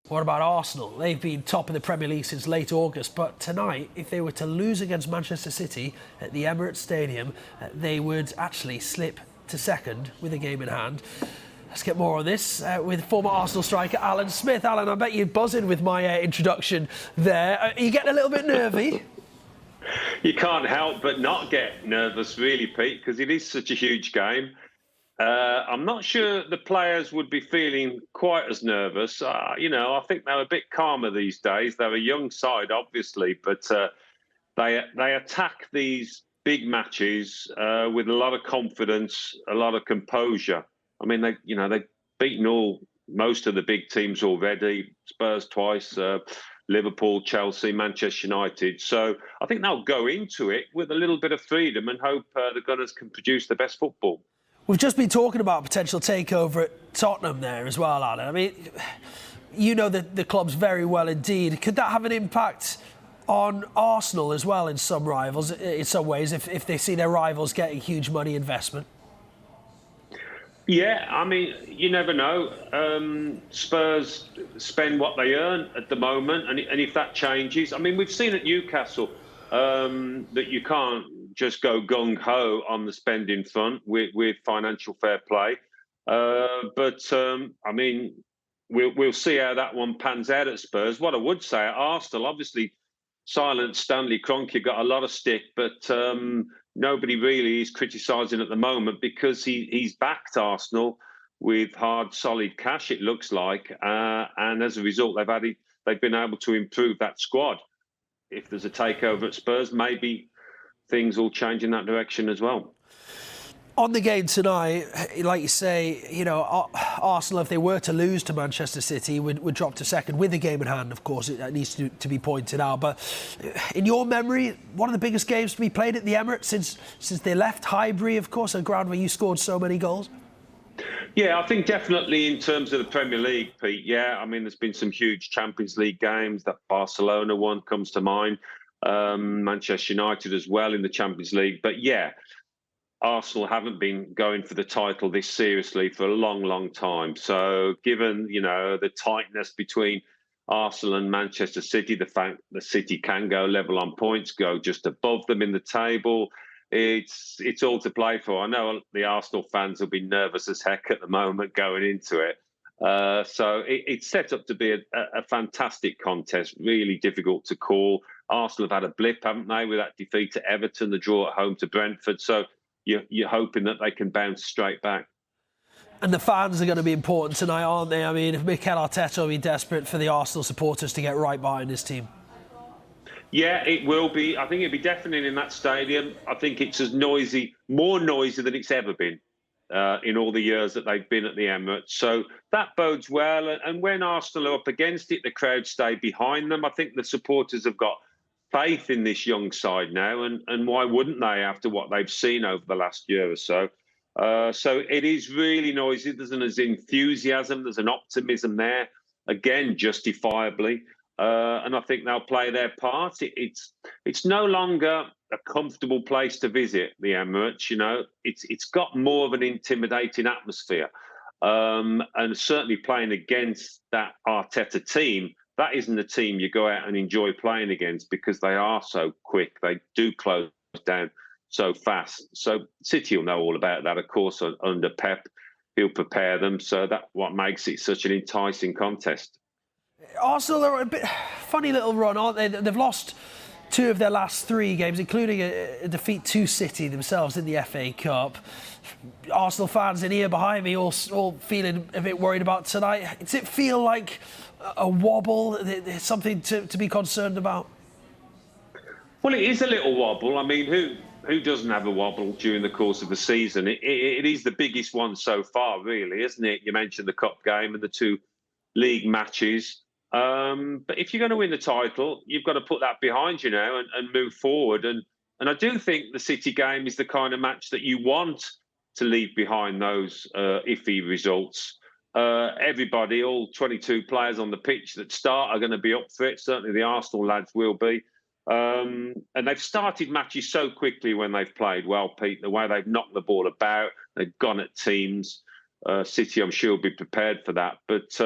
What about Arsenal? They've been top of the Premier League since late August, but tonight, if they were to lose against Manchester City at the Emirates Stadium, they would actually slip to second with a game in hand. Let's get more on this with former Arsenal striker Alan Smith. Alan, I bet you're buzzing with my introduction there. Are you getting a little bit nervy? You can't help but not get nervous, really, Pete, because it is such a huge game. I'm not sure the players would be feeling quite as nervous. I think they're a bit calmer these days. They're a young side, obviously, but they attack these big matches with a lot of confidence, a lot of composure. I mean, they've beaten most of the big teams already. Spurs twice, Liverpool, Chelsea, Manchester United. So I think they'll go into it with a little bit of freedom and hope the Gunners can produce the best football. We've just been talking about a potential takeover at Tottenham there as well, Alan. I mean, you know the clubs very well indeed. Could that have an impact on Arsenal as well in some ways, if they see their rivals getting huge money investment? Yeah, I mean, you never know. Spurs spend what they earn at the moment, and if that changes, I mean, we've seen at Newcastle that you can't just go gung-ho on the spending front with financial fair play. I mean, we'll see how that one pans out at Spurs. What I would say at Arsenal, obviously, silent Stanley Kroenke got a lot of stick, but nobody really is criticising at the moment because he's backed Arsenal with hard, solid cash, it looks like. And as a result, they've been able to improve that squad. If there's a takeover at Spurs, maybe things will change in that direction as well. On the game tonight, like you say, Arsenal, if they were to lose to Manchester City, would drop to second with the game in hand, of course. It needs to be pointed out. But in your memory, one of the biggest games to be played at the Emirates since they left Highbury, of course, a ground where you scored so many goals? Yeah, I think definitely in terms of the Premier League, Pete, yeah. I mean, there's been some huge Champions League games. That Barcelona one comes to mind. Manchester United as well in the Champions League. But yeah, Arsenal haven't been going for the title this seriously for a long, long time. So given, the tightness between Arsenal and Manchester City, the fact that City can go level on points, go just above them in the table, it's all to play for. I know the Arsenal fans will be nervous as heck at the moment going into it. So it's set up to be a fantastic contest, really difficult to call. Arsenal have had a blip, haven't they, with that defeat to Everton, the draw at home to Brentford. So you're hoping that they can bounce straight back. And the fans are going to be important tonight, aren't they? I mean, Mikel Arteta will be desperate for the Arsenal supporters to get right behind his team. Yeah, it will be. I think it'll be deafening in that stadium. I think it's as noisy, more noisy than it's ever been in all the years that they've been at the Emirates. So that bodes well. And when Arsenal are up against it, the crowd stay behind them. I think the supporters have got faith in this young side now. And why wouldn't they after what they've seen over the last year or so? So it is really noisy. There's an enthusiasm. There's an optimism there. Again, justifiably. And I think they'll play their part. It's no longer a comfortable place to visit, the Emirates. It's got more of an intimidating atmosphere, and certainly playing against that Arteta team, that isn't a team you go out and enjoy playing against because they are so quick. They do close down so fast. So City will know all about that, of course, under Pep. He'll prepare them. So that's what makes it such an enticing contest. Arsenal are a bit funny little run, aren't they? They've lost 2 of their last 3 games, including a defeat to City themselves in the FA Cup. Arsenal fans in here behind me all feeling a bit worried about tonight. Does it feel like a wobble? There's something to be concerned about? Well, it is a little wobble. I mean, who doesn't have a wobble during the course of the season? It is the biggest one so far, really, isn't it? You mentioned the Cup game and the 2 league matches. But if you're going to win the title, you've got to put that behind you now and move forward. And I do think the City game is the kind of match that you want to leave behind those iffy results. Everybody, all 22 players on the pitch that start are going to be up for it. Certainly the Arsenal lads will be. And they've started matches so quickly when they've played well, Pete, the way they've knocked the ball about, they've gone at teams. City, I'm sure, will be prepared for that. But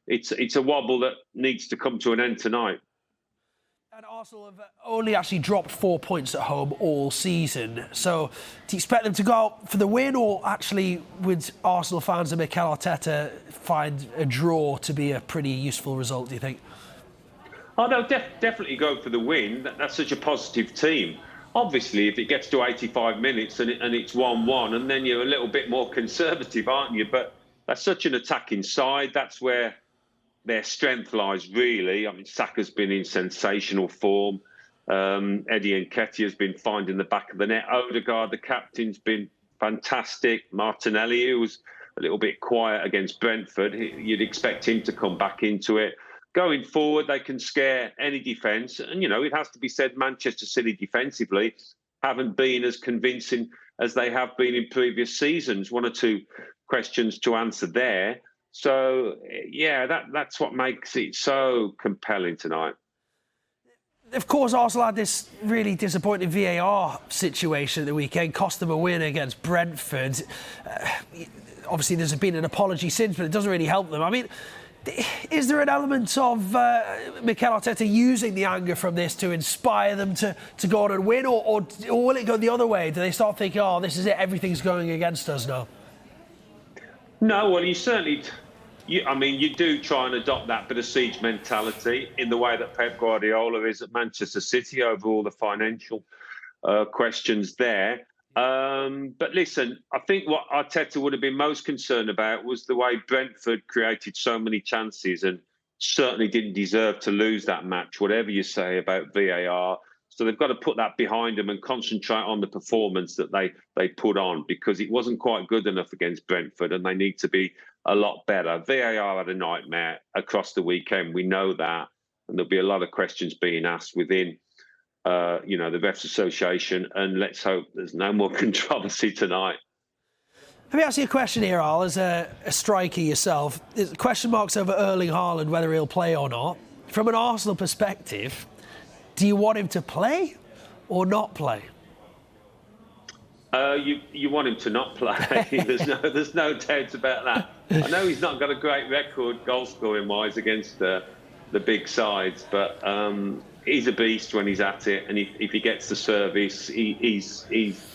it's a wobble that needs to come to an end tonight. And Arsenal have only actually dropped 4 points at home all season. So do you expect them to go out for the win, or actually would Arsenal fans and Mikel Arteta find a draw to be a pretty useful result, do you think? Oh, they'll definitely go for the win. That's such a positive team. Obviously, if it gets to 85 minutes and it's 1-1, and then you're a little bit more conservative, aren't you? But that's such an attacking side. That's where their strength lies, really. I mean, Saka's been in sensational form. Eddie Nketiah's been finding the back of the net. Odegaard, the captain's been fantastic. Martinelli, who was a little bit quiet against Brentford, you'd expect him to come back into it. Going forward, they can scare any defence. And, it has to be said, Manchester City defensively haven't been as convincing as they have been in previous seasons. 1 or 2 questions to answer there. So, yeah, that's what makes it so compelling tonight. Of course, Arsenal had this really disappointing VAR situation at the weekend, cost them a win against Brentford. Obviously, there's been an apology since, but it doesn't really help them. I mean, is there an element of Mikel Arteta using the anger from this to inspire them to go on and win, or will it go the other way? Do they start thinking, oh, this is it, everything's going against us now? No, well, you certainly... you do try and adopt that bit of siege mentality in the way that Pep Guardiola is at Manchester City over all the financial questions there. But listen, I think what Arteta would have been most concerned about was the way Brentford created so many chances and certainly didn't deserve to lose that match, whatever you say about VAR. So they've got to put that behind them and concentrate on the performance that they put on, because it wasn't quite good enough against Brentford and they need to be a lot better. VAR had a nightmare across the weekend. We know that. And there'll be a lot of questions being asked within the Refs Association, and let's hope there's no more controversy tonight. Let me ask you a question here, Al, as a striker yourself. There's question marks over Erling Haaland, whether he'll play or not. From an Arsenal perspective, do you want him to play or not play? You want him to not play. There's no doubt about that. I know he's not got a great record goal-scoring wise against the big sides, but he's a beast when he's at it, and if he gets the service, he's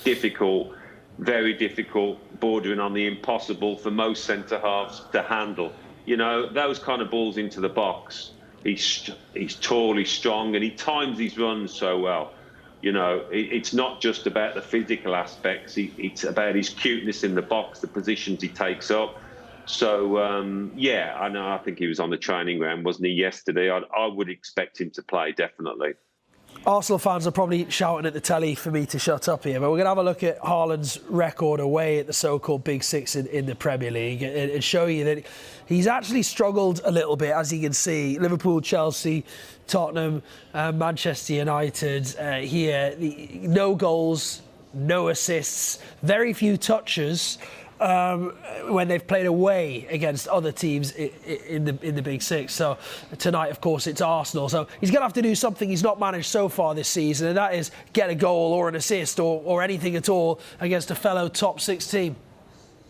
difficult, very difficult, bordering on the impossible for most centre-halves to handle. Those kind of balls into the box, he's tall, he's strong, and he times his runs so well. It's not just about the physical aspects, it's about his cuteness in the box, the positions he takes up. So, I know. I think he was on the training ground, wasn't he, yesterday? I would expect him to play, definitely. Arsenal fans are probably shouting at the telly for me to shut up here, but we're going to have a look at Haaland's record away at the so-called Big Six in the Premier League and show you that he's actually struggled a little bit, as you can see. Liverpool, Chelsea, Tottenham, Manchester United here. No goals, no assists, very few touches. When they've played away against other teams in the Big Six. So tonight, of course, it's Arsenal. So he's going to have to do something he's not managed so far this season, and that is get a goal or an assist or anything at all against a fellow top 6 team.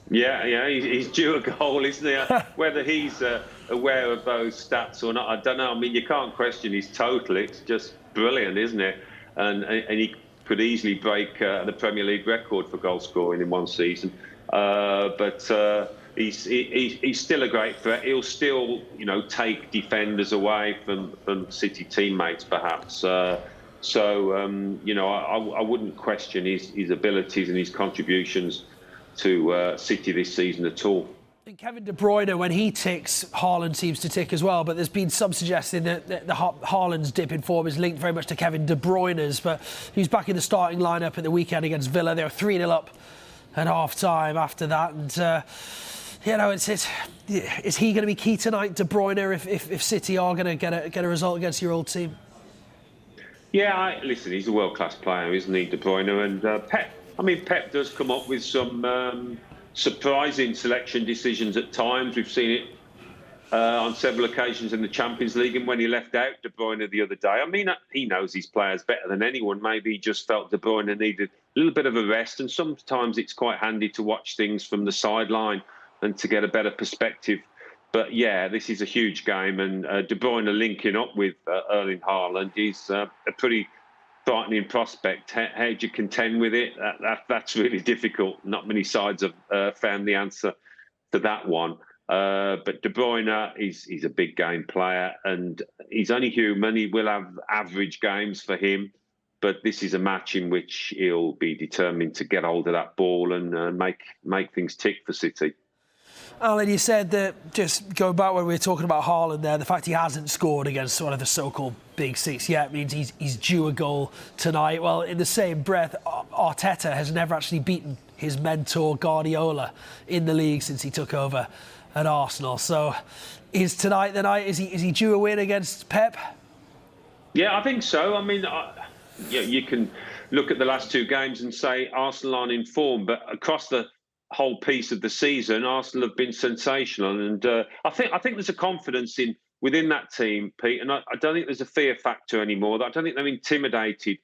Yeah, he's due a goal, isn't he? Whether he's aware of those stats or not, I don't know. I mean, you can't question his total. It's just brilliant, isn't it? And he could easily break the Premier League record for goal scoring in one season. But he's still a great threat. He'll still, take defenders away from City teammates, perhaps. I wouldn't question his abilities and his contributions to City this season at all. And Kevin De Bruyne, when he ticks, Haaland seems to tick as well. But there's been some suggesting that the Haaland's dip in form is linked very much to Kevin De Bruyne's. But he's back in the starting lineup at the weekend against Villa. They were 3-0 up at half-time after that, and is he going to be key tonight, De Bruyne, if City are going to get a result against your old team? Yeah, listen, he's a world-class player, isn't he, De Bruyne? And Pep does come up with some surprising selection decisions at times. We've seen it on several occasions in the Champions League, and when he left out De Bruyne the other day, he knows his players better than anyone. Maybe he just felt De Bruyne needed a little bit of a rest, and sometimes it's quite handy to watch things from the sideline and to get a better perspective. But yeah, this is a huge game, and De Bruyne linking up with Erling Haaland is a pretty frightening prospect. How do you contend with it? That's really difficult. Not many sides have found the answer to that one. But De Bruyne, he's a big game player, and he's only human. He will have average games for him, but this is a match in which he'll be determined to get hold of that ball and make things tick for City. Alan, you said that, just going back when we were talking about Haaland there, the fact he hasn't scored against one of the so-called big six yet means he's due a goal tonight. Well, in the same breath, Arteta has never actually beaten his mentor Guardiola in the league since he took over at Arsenal. So is tonight the night? Is he due a win against Pep? Yeah, I think so. I mean, you can look at the last two games and say Arsenal aren't in form, but across the whole piece of the season, Arsenal have been sensational, and I think there's a confidence within that team, Pete, and I don't think there's a fear factor anymore. I don't think they're intimidated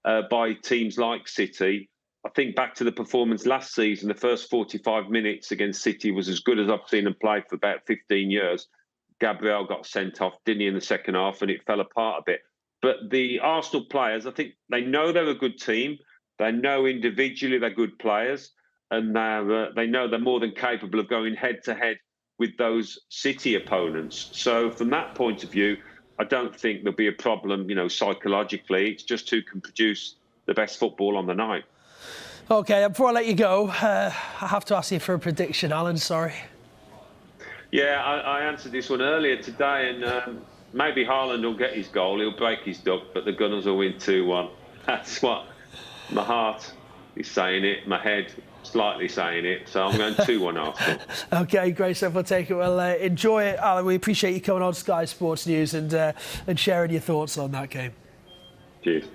by teams like City. I think back to the performance last season, the first 45 minutes against City was as good as I've seen them play for about 15 years. Gabriel got sent off, didn't he, in the second half, and it fell apart a bit. But the Arsenal players, I think they know they're a good team. They know individually they're good players. And they know they're more than capable of going head-to-head with those City opponents. So from that point of view, I don't think there'll be a problem, psychologically. It's just who can produce the best football on the night. OK, before I let you go, I have to ask you for a prediction, Alan, sorry. Yeah, I answered this one earlier today, and maybe Haaland will get his goal. He'll break his duck, but the Gunners will win 2-1. That's what my heart is saying it, my head slightly saying it, so I'm going 2-1 Arsenal. OK, great stuff. We'll take it. Well, enjoy it, Alan. We appreciate you coming on Sky Sports News and sharing your thoughts on that game. Cheers.